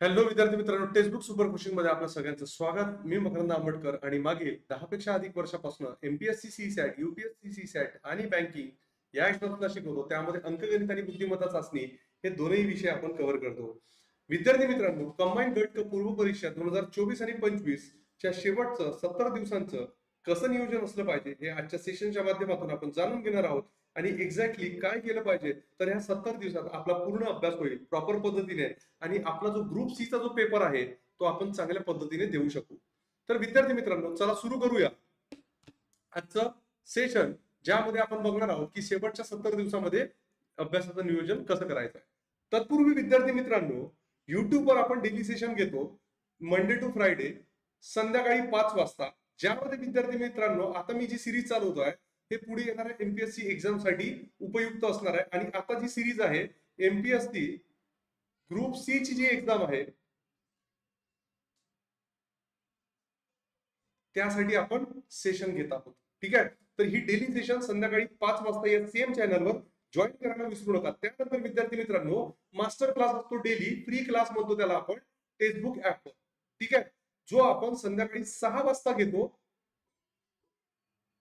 Hello विद्यार्थी मित्रांनो, textbook super coaching मध्ये आपलं सगळ्यांचं स्वागत. मी मकरंद आंबटकर आणि मागील 10 पेक्षा अधिक वर्षापासून MPSC CSAT, UPSC CSAT आणि बँकिंग या क्षेत्रातला शिकवतो. त्यामध्ये अंकगणित आणि बुद्धिमत्ता चाचणी हे दोनही विषय आपण कव्हर करतो. विद्यार्थी मित्रांनो, कंबाईंड गट पूर्व परीक्षा 2024 आणि 25 च्या शेवटचं 70 दिवसांचं कसं नियोजन असलं पाहिजे हे आजच्या सेशनच्या माध्यमातून आपण जाणून घेणार आहोत. आणि एक्झॅक्टली काय केलं पाहिजे तर ह्या 70 दिवसात आपला पूर्ण अभ्यास होईल प्रॉपर पद्धतीने आणि आपला जो ग्रुप सी चा जो पेपर आहे तो आपण चांगल्या पद्धतीने देऊ शकू. तर विद्यार्थी मित्रांनो, चला सुरू करूया आजचं सेशन, ज्यामध्ये आपण बघणार आहोत की शेवटच्या 70 दिवसामध्ये अभ्यासाचं नियोजन कसं करायचं आहे. तत्पूर्वी विद्यार्थी मित्रांनो, युट्यूबवर आपण डेली सेशन घेतो मंडे टू फ्रायडे संध्याकाळी 5 वाजता, ज्यामध्ये विद्यार्थी मित्रांनो आता मी जी सिरीज चालवतो आहे हे पुढे येणाऱ्या एमपीएससी एक्झाम साठी उपयुक्त असणार आहे. आणि आता जी सिरीज आहे एमपीएससी ग्रुप सी ची जी एक्झाम आहे त्यासाठी आपण सेशन घेत आहोत. ठीक आहे, तर ही डेली सेशन संध्याकाळी 5 वाजता या सेम चॅनलवर जॉईन करायला विसरू नका. त्यानंतर विद्यार्थी मित्रांनो, मास्टर क्लास असतो डेली, फ्री क्लास म्हणतो त्याला आपण, टेक्स्टबुक ऍपवर. ठीक आहे, जो आपण संध्याकाळी 6 वाजता घेतो,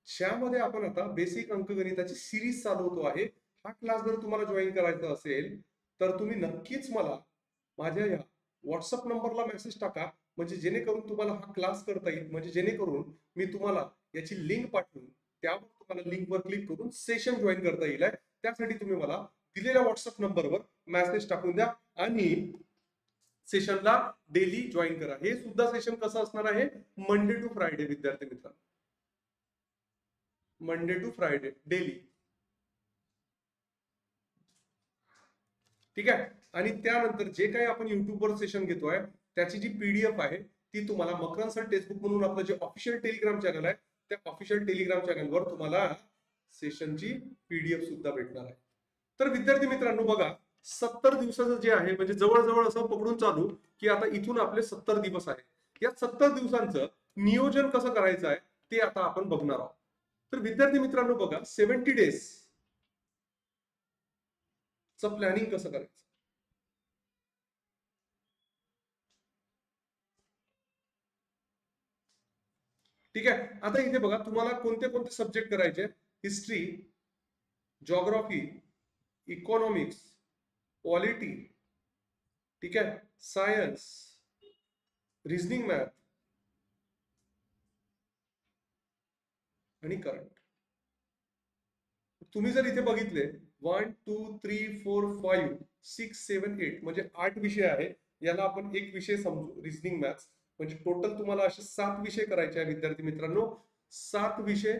ज्यामध्ये आपण आता बेसिक अंकगणिताची सिरीज चालवतो आहे. हा क्लास जर तुम्हाला जॉईन करायचा असेल तर तुम्ही नक्कीच मला माझ्या या व्हॉट्सअप नंबरला मेसेज टाका, म्हणजे जेणेकरून तुम्हाला हा क्लास करता येईल, म्हणजे जेणेकरून मी तुम्हाला याची लिंक पाठवून त्यावर तुम्हाला लिंकवर क्लिक करून सेशन जॉईन करता येईल. त्यासाठी तुम्ही मला दिलेल्या व्हॉट्सअप नंबरवर मेसेज टाकून द्या आणि सेशनला डेली जॉईन करा. हे सुद्धा सेशन कसं असणार आहे, मंडे टू फ्रायडे विद्यार्थी मित्रांनो, मंडे टू फ्रायडे डेली. ठीक आहे, आणि त्यानंतर जे काही आपण युट्यूबवर सेशन घेतोय त्याची जी पीडीएफ आहे ती तुम्हाला मकरंद सर टेक्स्टबुक म्हणून आपलं जे ऑफिशियल टेलिग्राम चॅनल आहे त्या ऑफिशियल टेलिग्राम चॅनलवर तुम्हाला सेशनची पीडीएफ सुद्धा भेटणार आहे. तर विद्यार्थी मित्रांनो बघा, 70 दिवसाचं जे आहे म्हणजे जवळजवळ असं पकडून चालू की आता इथून आपले 70 दिवस आहे. या 70 दिवसांचं नियोजन कसं करायचं आहे ते आता आपण बघणार आहोत. तर विद्यार्थी मित्रांनो बघा, 70 डेज चं प्लॅनिंग कसं करायचं. ठीक आहे, आता इथे बघा तुम्हाला कोणते कोणते सब्जेक्ट करायचे. हिस्ट्री, जॉग्राफी, इकॉनॉमिक्स, पॉलिटी, ठीक आहे, सायन्स, रिझनिंग मॅथ आणि करंट. तुम्ही जर इथे बघितले 1 2 3 4 5 6 7 8 म्हणजे 8 विषय आहे. याला आपण एक विषय समजू रिझनिंग मॅथ्स, म्हणजे टोटल तुम्हाला असे 7 विषय करायचे आहे विद्यार्थी मित्रांनो. 7 विषय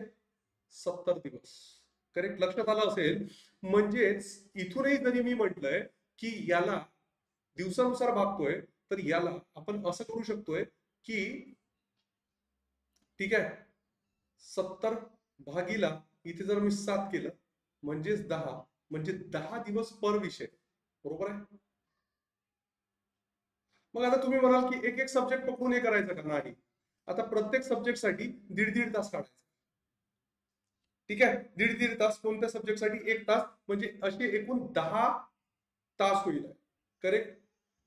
70 दिवस. करेक्ट, लक्षात आलं असेल. म्हणजेच इथूनही जरी मी म्हटलंय की याला दिवसानुसार भागतोय तर याला आपण असं करू शकतोय की, ठीक आहे, 70 भागीला इथे जर मी 7 केलं म्हणजेच 10, म्हणजे 10 दिवस पर विषय. बरोबर आहे. मग आता तुम्ही म्हणाल की एक एक सब्जेक्ट पकडून हे करायचं का, नाही. आता प्रत्येक सब्जेक्टसाठी दीड दीड तास काढायचा. ठीक आहे, दीड दीड तास कोणत्या सब्जेक्टसाठी 1 तास, म्हणजे असे एकूण 10 तास होईल. करेक्ट,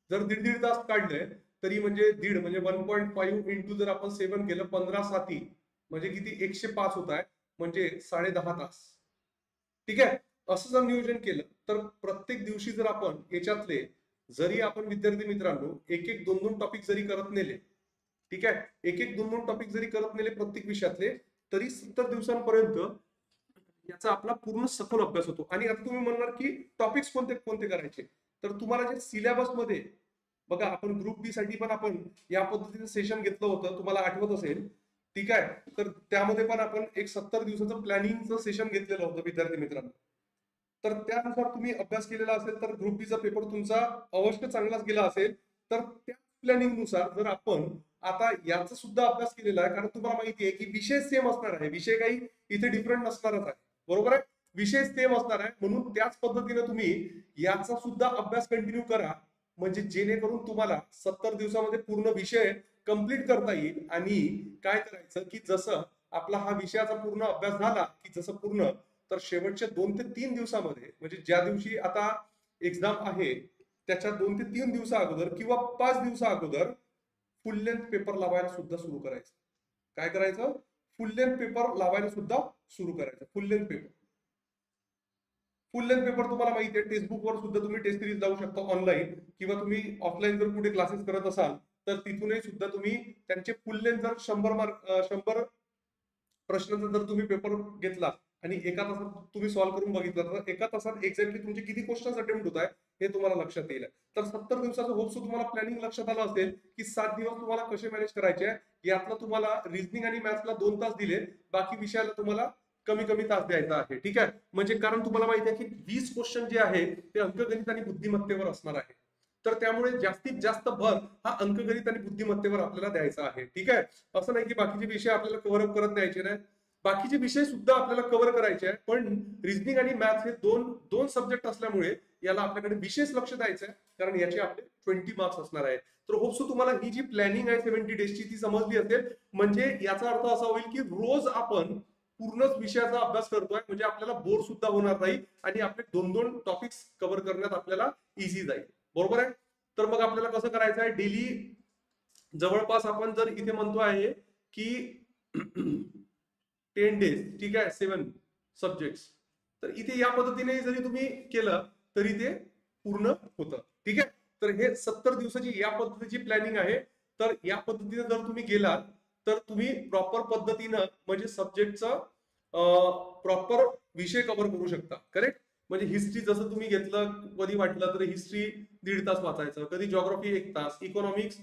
जर दीड दीड तास काढले तरी म्हणजे दीड म्हणजे 1.5 इंटू जर आपण 7 केलं 15 म्हणजे किती 105 होत आहे, म्हणजे 10.5 तास. ठीक आहे, असं जर नियोजन केलं तर प्रत्येक दिवशी जर आपण याच्यातले जरी आपण विद्यार्थी मित्रांनो एक एक दोन दोन टॉपिक जरी करत नेले, ठीक आहे, एक एक दोन दोन टॉपिक जरी करत नेले प्रत्येक विषयातले, तरी 70 दिवसांपर्यंत याचा आपला पूर्ण सखोल अभ्यास होतो. आणि आता तुम्ही म्हणणार की टॉपिक्स कोणते कोणते करायचे, तर तुम्हाला जे सिलेबस मध्ये बघा, आपण ग्रुप बी साठी पण आपण या पद्धतीचं सेशन घेतलं होतं, तुम्हाला आठवत असेल. ठीक आहे, तर त्यामध्ये पण आपण एक 70 दिवसाचं प्लॅनिंगचं सेशन घेतलेलं होतं विद्यार्थी मित्रांनो. तर त्यानुसार तुम्ही अभ्यास केलेला असेल तर ग्रुप बीचा पेपर तुमचा अवश्य चांगलाच गेला असेल. तर त्या प्लॅनिंग नुसार जर आपण आता याचा सुद्धा अभ्यास केलेला आहे, कारण तुम्हाला माहिती आहे की विषय सेम असणार आहे, विषय काही इथे डिफरंट नसणारच आहे. बरोबर आहे, विषय सेम असणार आहे, म्हणून त्याच पद्धतीने तुम्ही याचा सुद्धा अभ्यास कंटिन्यू करा, म्हणजे जेणेकरून तुम्हाला 70 दिवसामध्ये पूर्ण विषय कंप्लीट करता येईल. आणि काय करायचं की जसं आपला हा विषयाचा पूर्ण अभ्यास झाला की जसं पूर्ण, तर शेवटच्या 2 ते 3 दिवसामध्ये म्हणजे ज्या दिवशी आता एक्झाम आहे त्याच्या 2 ते 3 दिवसा अगोदर किंवा 5 दिवसा अगोदर फुल लेंथ पेपर लावायला सुद्धा सुरू करायचं. काय करायचं? फुल लेंथ पेपर लावायला सुद्धा सुरू करायचं. फुल लेंथ पेपर तुम्हाला माहिती आहे, टेक्स्टबुकवर सुद्धा तुम्ही टेस्ट सिरीज लावू शकता ऑनलाईन, किंवा तुम्ही ऑफलाईन जर कुठे क्लासेस करत असाल तर तिथूनही सुद्धा तुम्ही त्यांचे फुल लेंथ जर 100 प्रश्नांचा जर तुम्ही पेपर घेतला आणि एका तासात तुम्ही सॉल्व्ह करून बघितला तर एका तासात एक्झॅक्टली तुमचे किती क्वेश्चन्स अटेम्प्ट होत आहे हे तुम्हाला लक्षात येईल. तर 70 दिवसाचं होप्स तुम्हाला प्लॅनिंग लक्षात आलं असेल की 7 दिवस तुम्हाला कसे मॅनेज करायचे आहे. यातला तुम्हाला रिझनिंग आणि मॅथ्सला 2 तास दिले, बाकी विषयाला तुम्हाला कमी कमी तास द्यायचा आहे. ठीक आहे, म्हणजे कारण तुम्हाला माहिती आहे की 20 क्वेश्चन जे आहे ते अंकगणित आणि बुद्धिमत्तेवर असणार आहे. तर त्यामुळे जास्तीत जास्त भर हा अंकगणित आणि बुद्धिमत्तेवर आपल्याला द्यायचा आहे. ठीक आहे, असं नाही की बाकीचे विषय आपल्याला कव्हर अप करत द्यायचे नाही, बाकीचे विषय सुद्धा आपल्याला कव्हर करायचे आहे, पण रिझनिंग आणि मॅथ्स हे दोन सब्जेक्ट असल्यामुळे याला आपल्याकडे विशेष लक्ष द्यायचं आहे, कारण याचे आपले 20 मार्क्स असणार आहे. तर होपसो तुम्हाला ही जी प्लॅनिंग आहे 70 डेजची ती समजली असेल. म्हणजे याचा अर्थ असा होईल की रोज आपण पूर्णच विषयाचा अभ्यास करतोय, म्हणजे आपल्याला बोर सुद्धा होणार नाही आणि आपले 2-2 टॉपिक्स कव्हर करण्यात आपल्याला इझी जाईल. बरोबर आहे? तर मग आपल्याला कसं करायचं आहे, डेली जवळपास आपण जर इथे म्हणतो आहे की 10 डेज, ठीक आहे, 7 सब्जेक्ट्स, तर इथे या पद्धतीने जरी तुम्ही केलं तरी ते पूर्ण होतं. ठीक आहे, तर हे 70 दिवसाची या पद्धतीची प्लॅनिंग आहे. तर या पद्धतीने जर तुम्ही गेलात तर तुम्ही प्रॉपर पद्धतीनं म्हणजे सब्जेक्टचं प्रॉपर विषय कव्हर करू शकता. करेक्ट? म्हणजे हिस्ट्री जसं तुम्ही घेतलं, कधी वाटलं तर हिस्ट्री 1.5 तास वाचायचं, कधी जॉग्राफी 1 तास, इकॉनॉमिक्स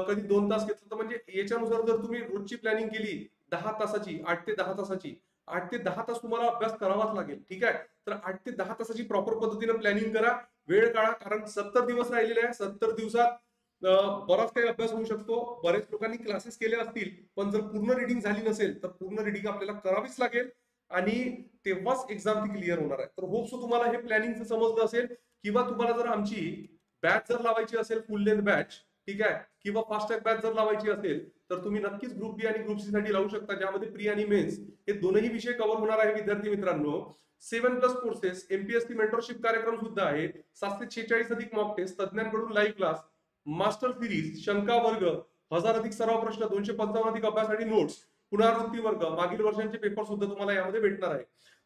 कधी 2 तास घेतलं. तर म्हणजे याच्यानुसार जर तुम्ही रोजची प्लॅनिंग केली 10 तासाची, 8 ते 10 तासाची, 8 ते 10 तास तुम्हाला अभ्यास करावाच लागेल. ठीक आहे, तर 8 ते 10 तासाची प्रॉपर पद्धतीने प्लॅनिंग करा, वेळ काढा, कारण 70 दिवस राहिलेले आहे. 70 दिवसात बराच काही अभ्यास होऊ शकतो. बरेच लोकांनी क्लासेस केले असतील, पण जर पूर्ण रिडिंग झाली नसेल तर पूर्ण रिडिंग आपल्याला करावीच लागेल आणि तेव्हाच एक्झाम ती क्लिअर होणार आहे. तर होपसो तुम्हाला हे प्लॅनिंगचं समजलं असेल, किंवा तुम्हाला जर आमची बॅच जर लावायची असेल, फुल लेंथ बॅच, ठीक आहे, किंवा फास्ट ट्रॅक बॅच जर लावायची असेल तर तुम्ही नक्कीच ग्रुप बी आणि ग्रुप सी साठी लावू शकता, ज्यामध्ये प्री आणि मेन्स हे दोनही विषय कव्हर होणार आहे. विद्यार्थी मित्रांनो, 7+ कोर्सेस, एमपीएससी मेंटरशिप कार्यक्रम सुद्धा आहे, 746 अधिक मॉक टेस्ट, तज्ञांकडून लाईव्ह क्लास, मास्टर सिरीज, शंका वर्ग, 1000 अधिक सराव प्रश्न, 255 अधिक अभ्यास आणि नोट्स, पुनरावृत्ती वर्ग, मागील वर्षांचे पेपर सुद्धा तुम्हाला यामध्ये भेटणार आहे.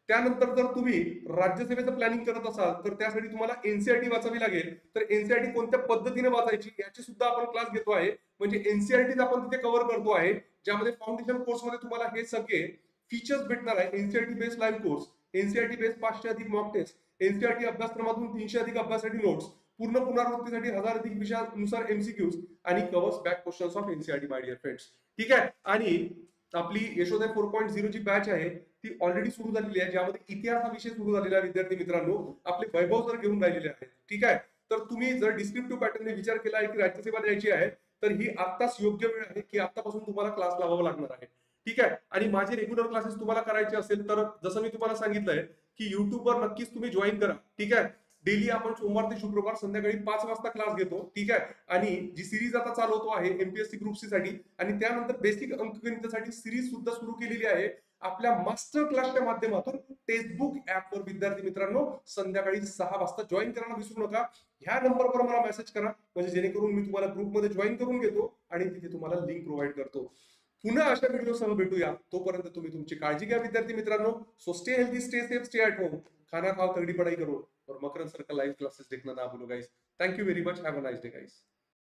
त्यानंतर जर तुम्ही राज्यसेवेचं प्लॅनिंग करत असाल तर त्यासाठी तुम्हाला एनसीआरटी वाचावी लागेल. तर एनसीआरटी कोणत्या पद्धतीने वाचायची याची सुद्धा आपण क्लास घेतो आहे. म्हणजे एनसीआरटी आपण तिथे कव्हर करतो आहे, ज्यामध्ये फाउंडेशन कोर्समध्ये तुम्हाला हे सगळे फीचर्स भेटणार आहे. NCERT based live course, NCERT based 500 अधिक मॉक टेस्ट, एनसीआरटी अभ्यासक्रमातून 300 अधिक अभ्यासासाठी नोट्स, पूर्ण पुनरावृत्तीसाठी 1000 अधिक विषयानुसार एमसीक्यूज आणि covers back questions of NCERT my dear friends. ठीक आहे, आणि आपली यशोदय 4.0 ची बॅच आहे ती ऑलरेडी सुरू झालेली आहे, ज्यामध्ये इतिहास हा विषय सुरू झालेला आहे. विद्यार्थी मित्रांनो, आपले वैभव सर घेऊन राहिलेले आहेत. ठीक आहे, तर तुम्ही जर डिस्क्रिप्टिव्ह पॅटर्नने विचार केला आहे की राज्यसेवा द्यायची आहे तर ही आत्ताच योग्य वेळ आहे की आतापासून तुम्हाला क्लास लावावा लागणार आहे. ठीक आहे, आणि माझे रेग्युलर क्लासेस तुम्हाला करायचे असेल तर जसं मी तुम्हाला सांगितलंय की युट्यूबवर नक्कीच तुम्ही जॉईन करा. ठीक आहे, डेली आपण सोमवार ते शुक्रवार संध्याकाळी 5 वाजता क्लास घेतो. ठीक आहे, आणि जी सिरीज आता चालवतो आहे एमपीएससी ग्रुप सी साठी, आणि त्यानंतर बेसिक अंकगणितासाठी सिरीज सुद्धा सुरू केलेली आहे आपल्या मास्टर क्लासच्या माध्यमातून टेक्स्टबुक ऍपवर. विद्यार्थी मित्रांनो, संध्याकाळी 6 वाजता जॉईन करायला विसरू नका. ह्या नंबरवर मला मेसेज करा, म्हणजे जेणेकरून मी तुम्हाला ग्रुपमध्ये जॉईन करून घेतो आणि तिथे तुम्हाला लिंक प्रोव्हाइड करतो. पुन्हा अशा व्हिडिओसह भेटूया, तोपर्यंत तुम्ही तुमची काळजी घ्या विद्यार्थी मित्रांनो. So stay healthy, stay safe, stay at home, खाना खाओ, तगड़ी पढ़ाई करो और मकरंद सर का लाइव क्लासेस देखना ना भूलो guys. Thank you very much, have a nice day guys.